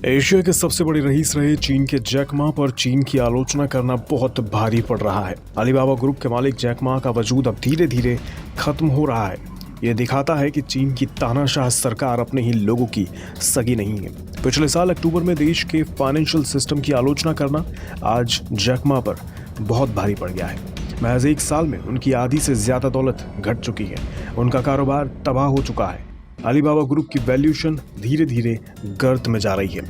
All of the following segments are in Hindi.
एशिया के सबसे बड़े रईस रहे चीन के जैक मा पर चीन की आलोचना करना बहुत भारी पड़ रहा है। अलीबाबा ग्रुप के मालिक जैक मा का वजूद अब धीरे धीरे खत्म हो रहा है। ये दिखाता है कि चीन की तानाशाह सरकार अपने ही लोगों की सगी नहीं है। पिछले साल अक्टूबर में देश के फाइनेंशियल सिस्टम की आलोचना करना आज जैक मा पर बहुत भारी पड़ गया है। महज एक साल में उनकी आधी से ज्यादा दौलत घट चुकी है। उनका कारोबार तबाह हो चुका है। अलीबाबा ग्रुप की वैल्यूएशन धीरे धीरे गर्त में जा रही है।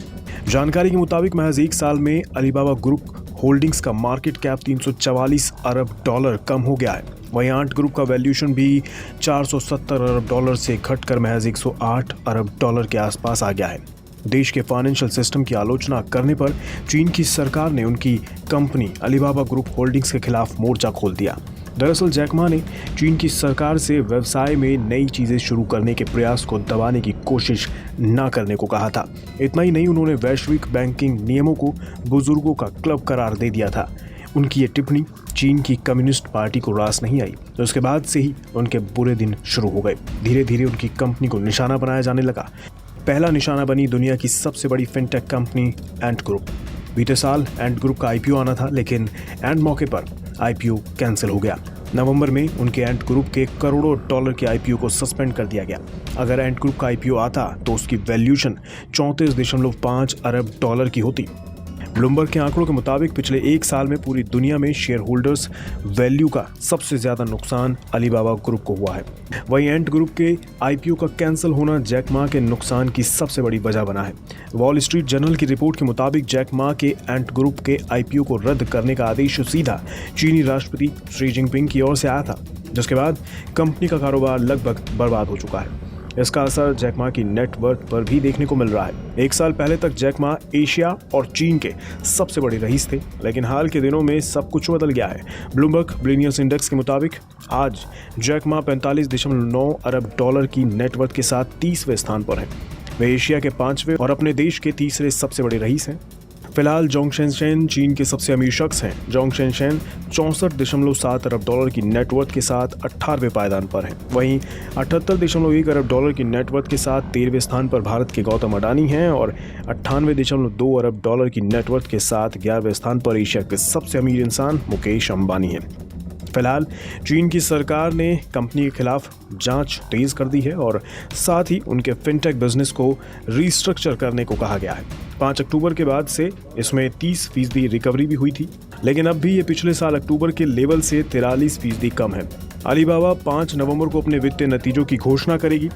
जानकारी के मुताबिक महज एक साल में अलीबाबा ग्रुप होल्डिंग्स का मार्केट कैप 344 अरब डॉलर कम हो गया है। वहीं आंट ग्रुप का वैल्यूएशन भी 470 अरब डॉलर से घटकर महज 108 अरब डॉलर के आसपास आ गया है। देश के फाइनेंशियल सिस्टम की आलोचना करने पर चीन की सरकार ने उनकी कंपनी अलीबाबा ग्रुप होल्डिंग्स के खिलाफ मोर्चा खोल दिया। दरअसल जैक मा ने चीन की सरकार से व्यवसाय में नई चीजें शुरू करने के प्रयास को दबाने की कोशिश न करने को कहा था। इतना ही नहीं, उन्होंने वैश्विक बैंकिंग नियमों को बुजुर्गों का क्लब करार दे दिया था। उनकी ये टिप्पणी चीन की कम्युनिस्ट पार्टी को रास नहीं आई, तो उसके बाद से ही उनके बुरे दिन शुरू हो गए। धीरे धीरे उनकी कंपनी को निशाना बनाया जाने लगा। पहला निशाना बनी दुनिया की सबसे बड़ी फिनटेक कंपनी एंट ग्रुप। बीते साल एंट ग्रुप का आईपीओ आना था, लेकिन एंड मौके पर आईपीओ कैंसिल हो गया। नवंबर में उनके एंट ग्रुप के करोड़ों डॉलर के आईपीओ को सस्पेंड कर दिया गया। अगर एंट ग्रुप का आईपीओ आता तो उसकी वैल्यूएशन 34.5 अरब डॉलर की होती। ब्लूमबर्ग के आंकड़ों के मुताबिक पिछले एक साल में पूरी दुनिया में शेयर होल्डर्स वैल्यू का सबसे ज्यादा नुकसान अलीबाबा ग्रुप को हुआ है। वहीं एंट ग्रुप के आईपीओ का कैंसिल होना जैक मा के नुकसान की सबसे बड़ी वजह बना है। वॉल स्ट्रीट जर्नल की रिपोर्ट के मुताबिक जैक मा के एंट ग्रुप के आईपीओ को रद्द करने का आदेश सीधा चीनी राष्ट्रपति शी जिनपिंग की ओर से आया था, जिसके बाद कंपनी का कारोबार लगभग बर्बाद हो चुका है। इसका असर जैक मा की नेटवर्थ पर भी देखने को मिल रहा है। एक साल पहले तक जैक मा एशिया और चीन के सबसे बड़े रईस थे, लेकिन हाल के दिनों में सब कुछ बदल गया है। ब्लूमबर्ग बिलियनियर्स इंडेक्स के मुताबिक आज जैक मा 45.9 अरब डॉलर की नेटवर्थ के साथ 30वें स्थान पर है। वे एशिया के 5वें और अपने देश के तीसरे सबसे बड़े रईस हैं। फिलहाल जोंग शेनशेन चीन के सबसे अमीर शख्स हैं। जोंग शेनशेन 64.7 अरब डॉलर की नेटवर्थ के साथ 18वें पायदान पर हैं। वहीं 78.1 अरब डॉलर की नेटवर्थ के साथ 13वें स्थान पर भारत के गौतम अडानी हैं और 98.2 अरब डॉलर की नेटवर्थ के साथ 11वें स्थान पर एशिया के सबसे अमीर इंसान मुकेश अंबानी हैं। फिलहाल चीन की सरकार ने कंपनी के खिलाफ जांच तेज कर दी है और साथ ही उनके फिनटेक बिजनेस को रीस्ट्रक्चर करने को कहा गया है। 5 अक्टूबर के बाद से इसमें 30% रिकवरी भी हुई थी, लेकिन अब भी ये पिछले साल अक्टूबर के लेवल से 43% कम है। अलीबाबा 5 नवंबर को अपने वित्तीय नतीजों की घोषणा करेगी।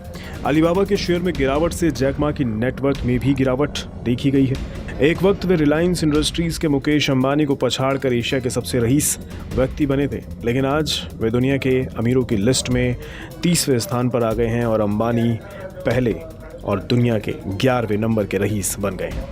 अलीबाबा के शेयर में गिरावट से जैक मा की नेटवर्थ में भी गिरावट देखी गई है। एक वक्त वे रिलायंस इंडस्ट्रीज के मुकेश अंबानी को पछाड़कर एशिया के सबसे रईस व्यक्ति बने थे, लेकिन आज वे दुनिया के अमीरों की लिस्ट में 30वें स्थान पर आ गए हैं और अंबानी पहले और दुनिया के 11वें नंबर के रईस बन गए हैं।